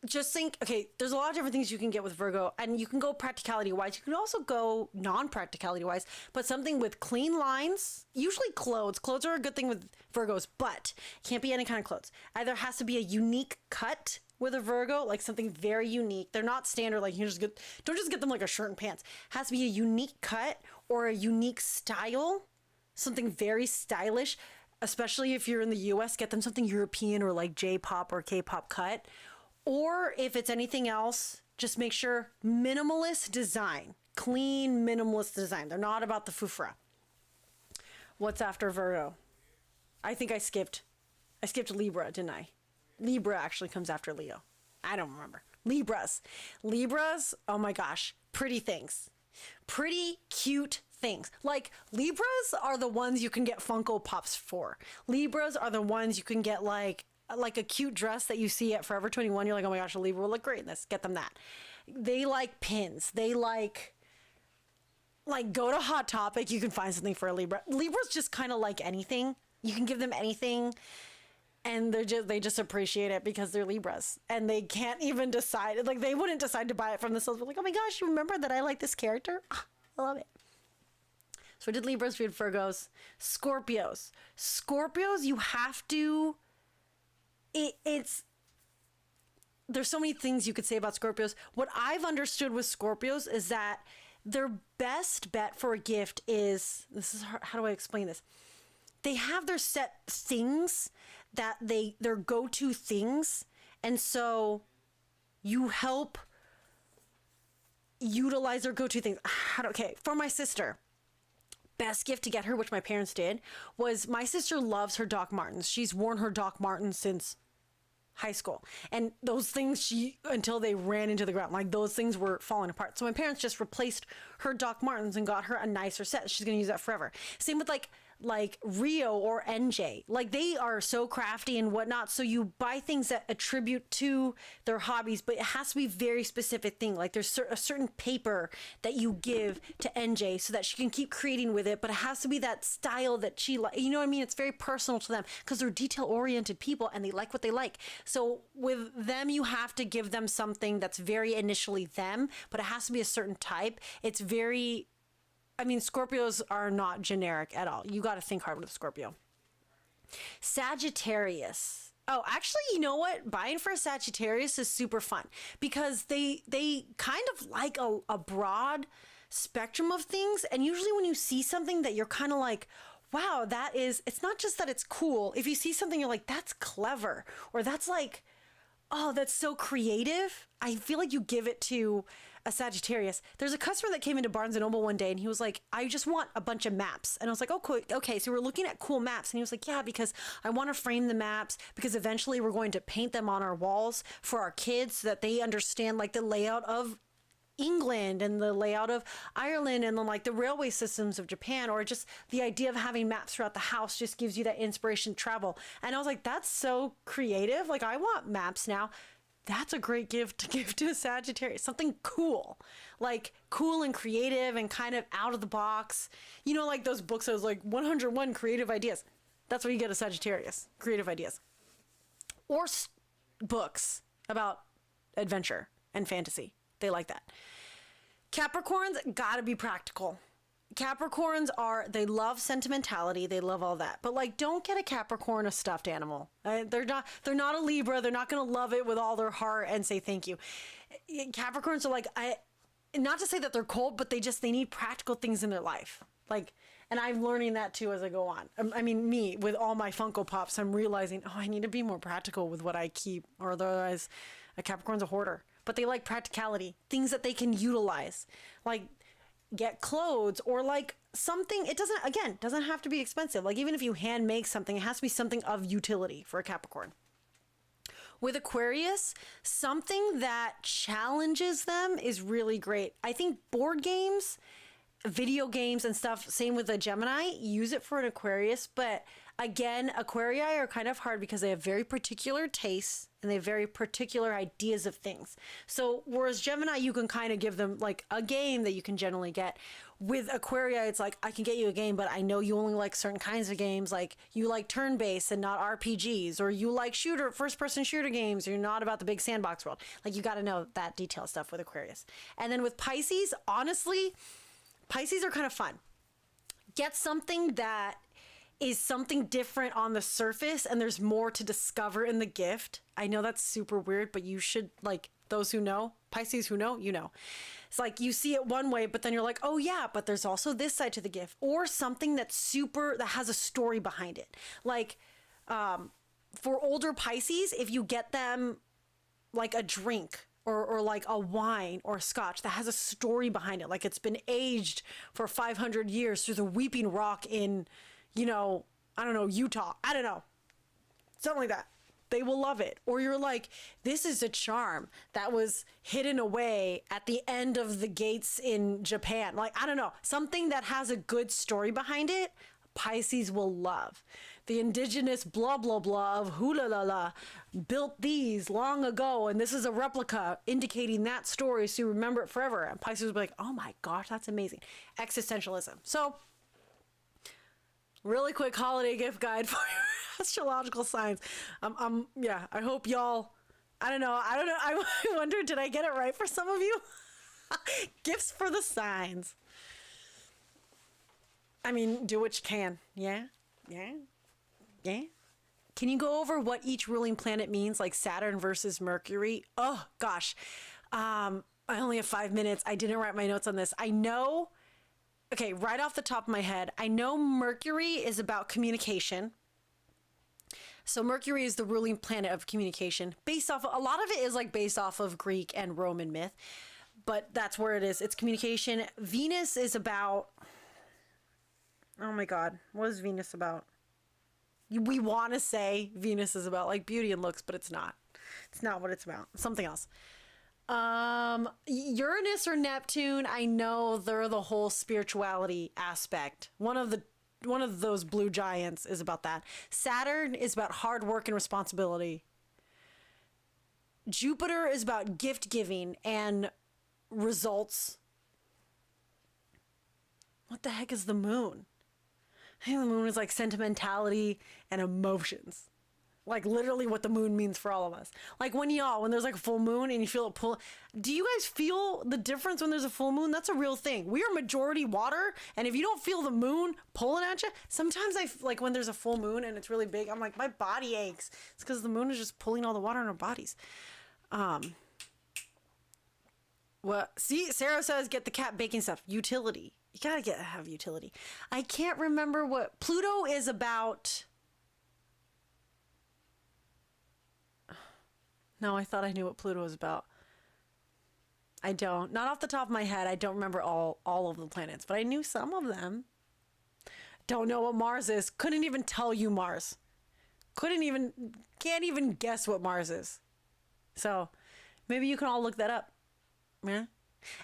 Just think, okay, there's a lot of different things you can get with Virgo, and you can go practicality wise. You can also go non-practicality wise, but something with clean lines, usually clothes. Clothes are a good thing with Virgos, but it can't be any kind of clothes. Either has to be a unique cut with a Virgo, like something very unique. They're not standard, like don't just get them like a shirt and pants. It has to be a unique cut or a unique style, something very stylish, especially if you're in the US, get them something European or like J-pop or K-pop cut. Or if it's anything else, just make sure minimalist design, clean minimalist design. They're not about the fufra. What's after Virgo? I think I skipped Libra, didn't I? Libra actually comes after Leo. I don't remember. Libras, oh my gosh, pretty things. Pretty cute things. Like Libras are the ones you can get Funko Pops for. Libras are the ones you can get like a cute dress that you see at Forever 21. You're like, oh my gosh, a Libra will look great in this. Get them that. They like pins. They like go to Hot Topic. You can find something for a Libra. Libra's just kind of like anything. You can give them anything and they just appreciate it because they're Libras and they can't even decide. Like they wouldn't decide to buy it from the sales. But like, oh my gosh, you remember that I like this character? I love it. So we did Libras, we did Virgos. Scorpios, you have to it's there's so many things you could say about Scorpios. What I've understood with Scorpios is that their best bet for a gift is, this is how do I explain this? They have their set things that their go-to things, and so you help utilize their go-to things. Okay, for my sister, best gift to get her, which my parents did, was my sister loves her Doc Martens. She's worn her Doc Martens since high school, and those things until they ran into the ground, like those things were falling apart. So my parents just replaced her Doc Martens and got her a nicer set. She's gonna use that forever. Same with like Rio or NJ, like they are so crafty and whatnot. So you buy things that attribute to their hobbies, but it has to be very specific thing. Like there's a certain paper that you give to NJ so that she can keep creating with it, but it has to be that style that she like. You know what I mean? It's very personal to them because they're detail oriented people and they like what they like. So with them, you have to give them something that's very initially them, but it has to be a certain type. It's very, I mean, Scorpios are not generic at all. You got to think hard with a Scorpio. Sagittarius. Oh, actually, you know what? Buying for a Sagittarius is super fun because they kind of like a broad spectrum of things. And usually when you see something that you're kind of like, wow, it's not just that it's cool. If you see something, you're like, that's clever, or that's like, oh, that's so creative. I feel like you give it to a Sagittarius. There's a customer that came into Barnes & Noble one day and he was like, I just want a bunch of maps. And I was like, oh, cool. Okay. So we're looking at cool maps. And he was like, yeah, because I want to frame the maps because eventually we're going to paint them on our walls for our kids so that they understand like the layout of England and the layout of Ireland and then like the railway systems of Japan, or just the idea of having maps throughout the house just gives you that inspiration to travel. And I was like, that's so creative. Like I want maps now. That's a great gift to give to a Sagittarius. Something cool, like cool and creative and kind of out of the box. You know, like those books that was like 101 creative ideas. That's what you get a Sagittarius, creative ideas. Or books about adventure and fantasy. They like that. Capricorns gotta be practical. Capricorns they love sentimentality. They love all that. But like, don't get a Capricorn a stuffed animal. They're not a Libra. They're not going to love it with all their heart and say thank you. Capricorns are like, not to say that they're cold, but they need practical things in their life. Like, and I'm learning that too as I go on. I mean, me with all my Funko Pops, I'm realizing, oh, I need to be more practical with what I keep, or otherwise a Capricorn's a hoarder. But they like practicality, things that they can utilize. Like, get clothes or like something. It doesn't have to be expensive. Like even if you hand make something, it has to be something of utility for a Capricorn. With Aquarius, something that challenges them is really great. I think board games, video games and stuff, same with a Gemini, use it for an Aquarius. But again, Aquarii are kind of hard because they have very particular tastes and they have very particular ideas of things. So whereas Gemini, you can kind of give them like a game that you can generally get. With Aquarii, it's like, I can get you a game, but I know you only like certain kinds of games. Like you like turn-based and not RPGs, or you like first-person shooter games. You're not about the big sandbox world. Like you got to know that detailed stuff with Aquarius. And then with Pisces, honestly, Pisces are kind of fun. Get something that is something different on the surface and there's more to discover in the gift. I know that's super weird, but you should, like, those who know, Pisces who know, you know. It's like you see it one way, but then you're like, oh yeah, but there's also this side to the gift, or something that has a story behind it. Like for older Pisces, if you get them like a drink or like a wine or a scotch that has a story behind it, like it's been aged for 500 years through the Weeping Rock in, you know, I don't know, Utah. I don't know. Something like that. They will love it. Or you're like, this is a charm that was hidden away at the end of the gates in Japan. Like, I don't know. Something that has a good story behind it, Pisces will love. The indigenous blah, blah, blah of hula la la built these long ago, and this is a replica indicating that story so you remember it forever. And Pisces will be like, oh my gosh, that's amazing. Existentialism. So, really quick holiday gift guide for your astrological signs. Yeah, I hope y'all, I don't know. I wonder, did I get it right for some of you? Gifts for the signs. I mean, do what you can. Yeah. Can you go over what each ruling planet means, like Saturn versus Mercury? Oh, gosh. I only have 5 minutes. I didn't write my notes on this. I know, okay, right off the top of my head, I know Mercury is about communication. So Mercury is the ruling planet of communication. Based off, a lot of it is like based off of Greek and Roman myth, but that's where it is. It's communication. Venus is about, oh my God, what is Venus about? We want to say Venus is about like beauty and looks, but it's not. It's not what it's about. Something else. Uranus or Neptune, I know they're the whole spirituality aspect. One of those blue giants is about that. Saturn is about hard work and responsibility. Jupiter is about gift giving and results. What the heck is the moon? I think the moon is like sentimentality and emotions. Like literally what the moon means for all of us. Like when there's like a full moon and you feel it pull. Do you guys feel the difference when there's a full moon? That's a real thing. We are majority water. And if you don't feel the moon pulling at you, sometimes like when there's a full moon and it's really big, I'm like, my body aches. It's because the moon is just pulling all the water in our bodies. Well, see, Sarah says, get the cat baking stuff. Utility. You gotta have utility. I can't remember what Pluto is about. No, I thought I knew what Pluto was about. I don't. Not off the top of my head. I don't remember all of the planets, but I knew some of them. Don't know what Mars is. Couldn't even tell you Mars. Can't even guess what Mars is. So maybe you can all look that up. Yeah.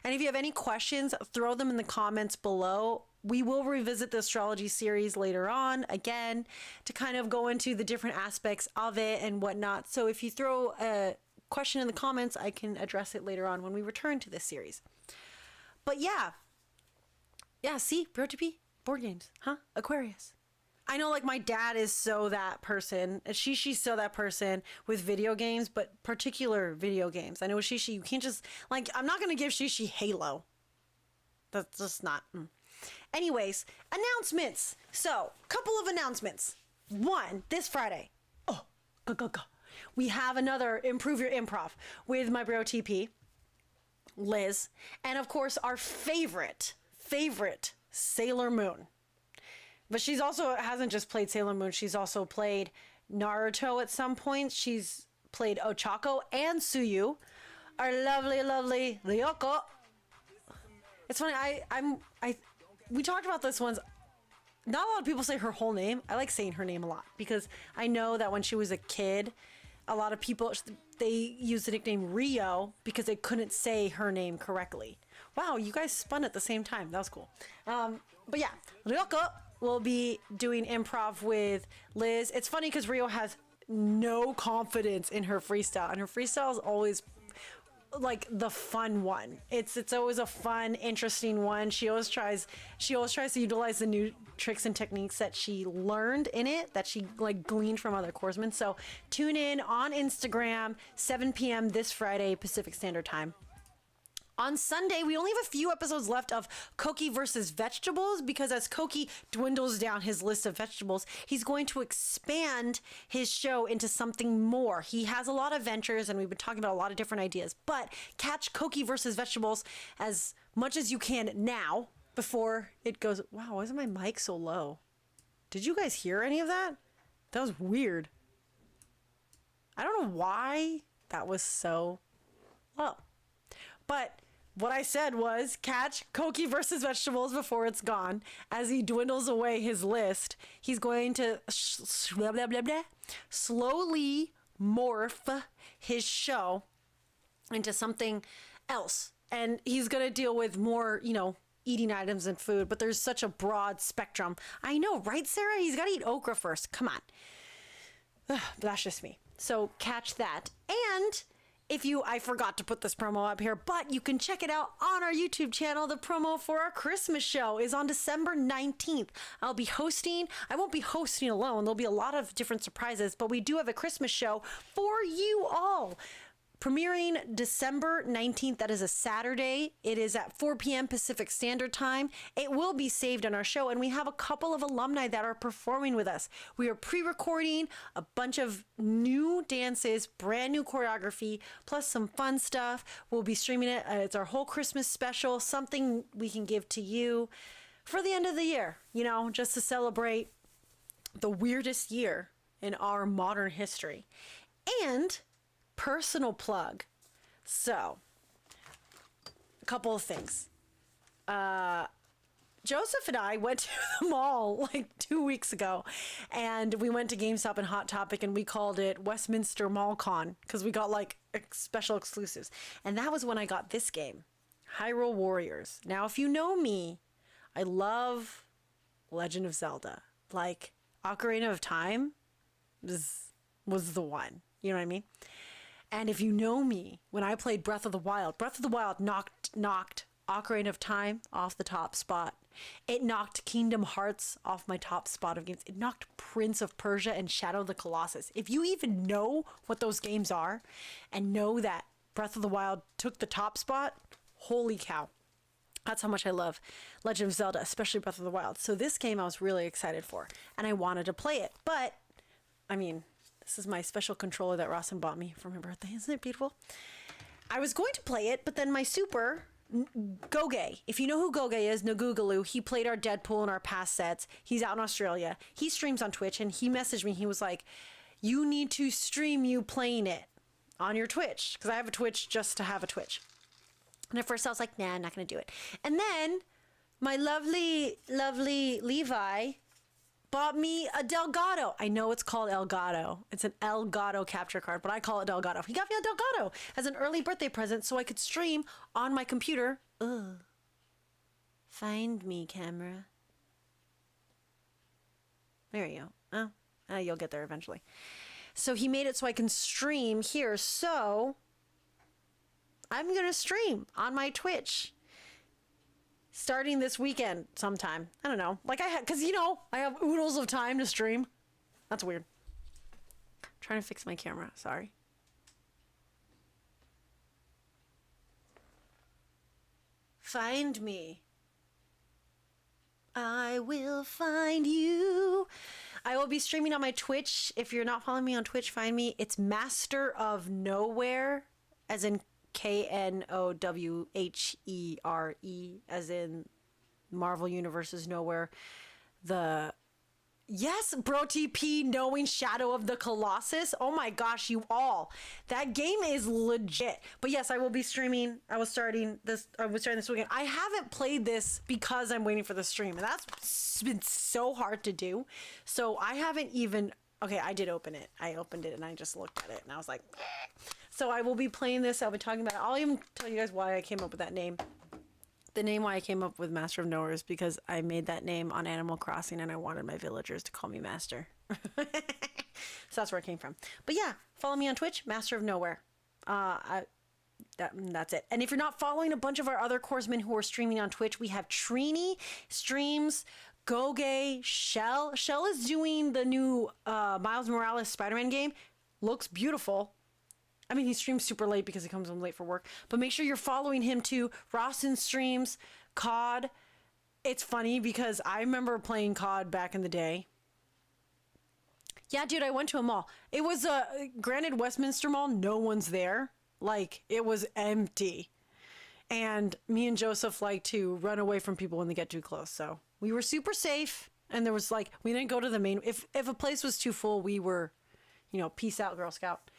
And if you have any questions, throw them in the comments below. We will revisit the astrology series later on, again, to kind of go into the different aspects of it and whatnot. So if you throw a question in the comments, I can address it later on when we return to this series. But yeah, see, Protope, board games, huh? Aquarius. I know, like, my dad is so that person. She's so that person with video games, but particular video games. I know Shishi, you can't just, like, I'm not going to give Shishi Halo. That's just not. Anyways, announcements. So, couple of announcements. One, this Friday. Go. We have another Improve Your Improv with my bro TP, Liz, and of course, our favorite, Sailor Moon. But she's also hasn't just played Sailor Moon. She's also played Naruto at some point. She's played Ochako and Suyu. Our lovely Ryoko. It's funny. We talked about this once. Not a lot of people say her whole name. I like saying her name a lot because I know that when she was a kid, a lot of people, they used the nickname Rio because they couldn't say her name correctly. Wow, you guys spun at the same time. That was cool. But yeah, Ryoko will be doing improv with Liz. It's funny because Rio has no confidence in her freestyle, and her freestyle is always like the fun one. It's always a fun, interesting one. She always tries to utilize the new tricks and techniques that she learned in it, that she like gleaned from other coursemen. So tune in on Instagram, 7 p.m. this Friday, Pacific Standard Time. On Sunday, we only have a few episodes left of Koki versus Vegetables because as Koki dwindles down his list of vegetables, he's going to expand his show into something more. He has a lot of ventures and we've been talking about a lot of different ideas, but catch Koki versus Vegetables as much as you can now before it goes, wow, why isn't my mic so low? Did you guys hear any of that? That was weird. I don't know why that was so low, but what I said was catch Koki versus Vegetables before it's gone. As he dwindles away his list, he's going to slowly morph his show into something else. And he's going to deal with more, eating items and food, but there's such a broad spectrum. I know, right, Sarah? He's got to eat okra first. Come on. But that's just me. So catch that. And I forgot to put this promo up here, but you can check it out on our YouTube channel. The promo for our Christmas show is on December 19th. I won't be hosting alone. There'll be a lot of different surprises, but we do have a Christmas show for you all. premiering December 19th. That is a Saturday. It is at 4 p.m. Pacific Standard Time. It will be saved on our show, and we have a couple of alumni that are performing with us. We are pre-recording a bunch of new dances, brand new choreography, plus some fun stuff. We'll be streaming it. It's our whole Christmas special, something we can give to you for the end of the year, just to celebrate the weirdest year in our modern history. And personal plug. So, a couple of things. Joseph and I went to the mall like 2 weeks ago, and we went to GameStop and Hot Topic, and we called it Westminster Mall Con because we got like special exclusives. And that was when I got this game, Hyrule Warriors. Now, if you know me, I love Legend of Zelda. Like, Ocarina of Time was the one. You know what I mean? And if you know me, when I played Breath of the Wild knocked Ocarina of Time off the top spot. It knocked Kingdom Hearts off my top spot of games. It knocked Prince of Persia and Shadow of the Colossus. If you even know what those games are and know that Breath of the Wild took the top spot, holy cow. That's how much I love Legend of Zelda, especially Breath of the Wild. So this game I was really excited for, and I wanted to play it. But, I mean, this is my special controller that Rawson bought me for my birthday. Isn't it beautiful? I was going to play it, but then my super, Goge, if you know who Goge is, Nagoogaloo, he played our Deadpool in our past sets. He's out in Australia. He streams on Twitch, and he messaged me. He was like, you need to stream you playing it on your Twitch, because I have a Twitch just to have a Twitch. And at first I was like, nah, I'm not going to do it. And then my lovely, lovely Levi bought me a Delgado. I know it's called Elgato. It's an Elgato capture card, but I call it Delgado. He got me a Delgado as an early birthday present so I could stream on my computer. Ugh. Find me, camera. There you go. Oh, you'll get there eventually. So he made it so I can stream here. So I'm going to stream on my Twitch starting this weekend sometime. I don't know. Like because I have oodles of time to stream. That's weird. I'm trying to fix my camera. Sorry. Find me. I will find you. I will be streaming on my Twitch. If you're not following me on Twitch, find me. It's Master of Nowhere, as in Knowhere, as in Marvel Universe's Nowhere. Yes, Bro TP knowing Shadow of the Colossus. Oh my gosh, you all. That game is legit. But yes, I will be streaming. I was starting this weekend. I haven't played this because I'm waiting for the stream, and that's been so hard to do. So I haven't even. Okay, I did open it. I opened it and I just looked at it and I was like, eh. So I will be playing this. I'll be talking about it. I'll even tell you guys why I came up with that name. The name why I came up with Master of Nowhere is because I made that name on Animal Crossing and I wanted my villagers to call me Master. So that's where it came from. But yeah, follow me on Twitch, Master of Nowhere. That's it. And if you're not following a bunch of our other corpsmen who are streaming on Twitch, we have Trini streams, Goge, Shell. Shell is doing the new Miles Morales Spider-Man game. Looks beautiful. I mean, he streams super late because he comes home late for work. But make sure you're following him too. Rawson streams COD. It's funny because I remember playing COD back in the day. Yeah, dude, I went to a mall. It was granted Westminster Mall. No one's there. Like, it was empty. And me and Joseph like to run away from people when they get too close. So we were super safe. And there was like, we didn't go to the main. If a place was too full, we were, peace out, Girl Scout.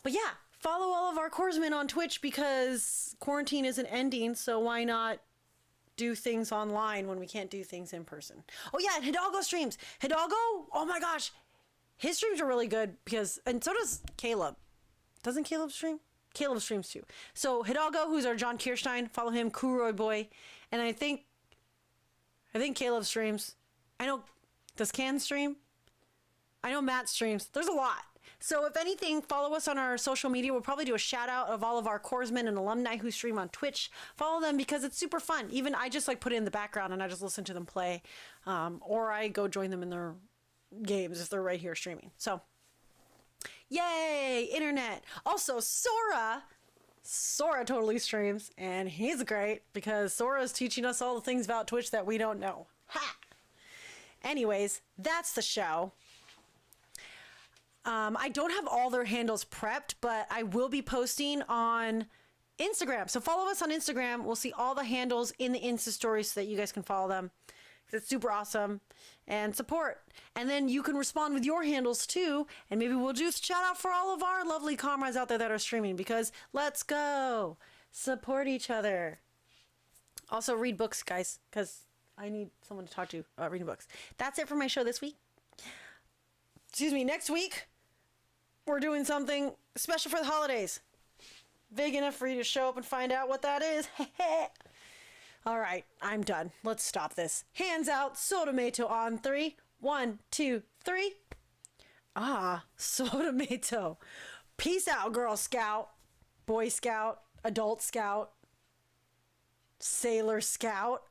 But yeah, follow all of our corpsmen on Twitch because quarantine isn't ending. So why not do things online when we can't do things in person? Oh yeah, and Hidalgo streams. Hidalgo, oh my gosh. His streams are really good and so does Caleb. Doesn't Caleb stream? Caleb streams too. So Hidalgo, who's our John Kirstein, follow him, Kuroy Boy. And I think Caleb streams. I know, does Can stream? I know Matt streams. There's a lot. So if anything, follow us on our social media. We'll probably do a shout out of all of our corpsmen and alumni who stream on Twitch. Follow them because it's super fun. Even I just put it in the background and I just listen to them play. Or I go join them in their games if they're right here streaming. So Yay, internet. Also, Sora totally streams, and he's great because Sora's teaching us all the things about Twitch that we don't know. Ha! Anyways, that's the show. I don't have all their handles prepped, but I will be posting on Instagram. So follow us on Instagram. We'll see all the handles in the Insta stories so that you guys can follow them. It's super awesome. And support. And then you can respond with your handles too. And maybe we'll just shout out for all of our lovely comrades out there that are streaming, because let's go. Support each other. Also read books, guys, because I need someone to talk to about reading books. That's it for my show this week. Excuse me, next week, we're doing something special for the holidays. Big enough for you to show up and find out what that is. All right, I'm done. Let's stop this. Hands out, Sotomato on 3. 1, 2, 3. Ah, Sotomato. Peace out, Girl Scout, Boy Scout, Adult Scout, Sailor Scout.